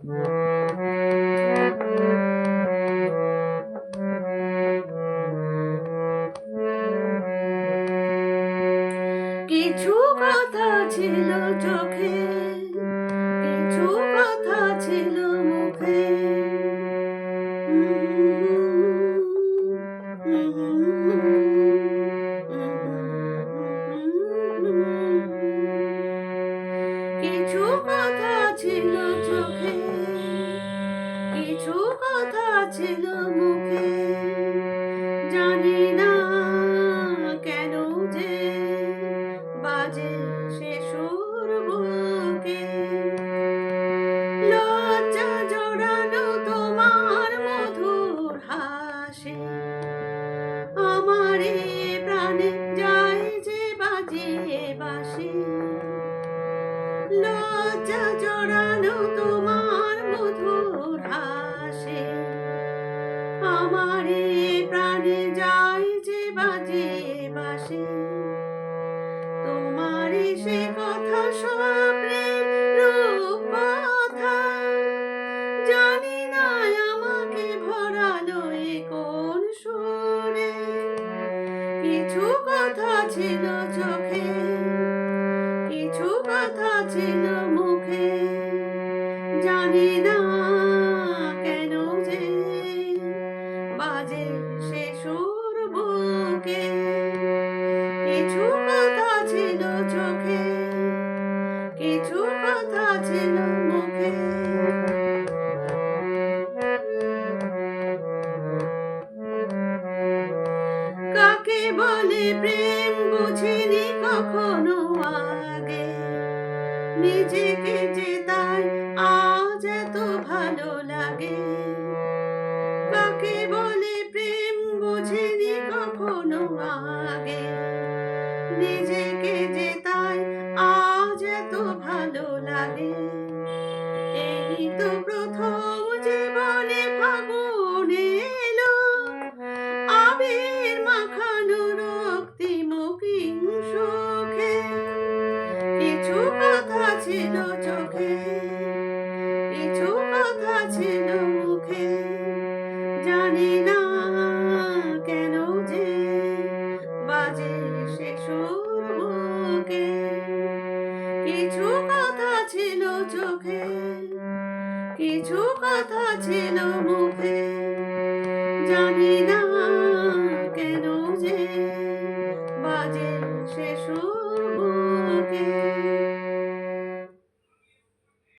কিছু কথা ছিল চোখে, কিছু কথা ছিল মুখে। কিছু কথা ছিল চোখে, কিছু কথা ছিল মুখে। জানি না কেন যে বাজে সে সুর বুকে। লজ্জা জড়ানো তোমার মধুর হাসি আমার প্রাণে যায় যে বাজিয়ে বাঁশি। লজ্জা জড়ানো তোমার মধুর হাসি আমার প্রাণে যায় যে বাজিয়ে বাঁশি। তোমার সে কথা স্বপ্নের রূপ কথা, জানি না আমাকে ভরালো এ কোন সুরে। কিছু কথা ছিল চোখে, কিছু কথা ছিল মুখে। জানি না কেন যে বাজে সে সুর বুকে। কিছু কথা ছিল চোখে, কিছু কথা ছিল মুখে। কাকে বলে প্রেম বুঝিনি কখনো আগে, নিজেকে যে তাই আজ এত ভালো লাগে। কাকে বলে প্রেম বুঝিনি কখনো আগে, নিজেকে যে তাই আজ এত ভালো লাগে। এই তো প্রথম জীবনে ফাগুন এলো, আবির মাখানো রক্তিম সুখে। কিছু কথা ছিল চোখে, কিছু কথা ছিল মুখে। জানি না কেন যে বাজে সে সুর বুকে। কিছু কথা ছিল চোখে, কিছু কথা ছিল মুখে। জানি না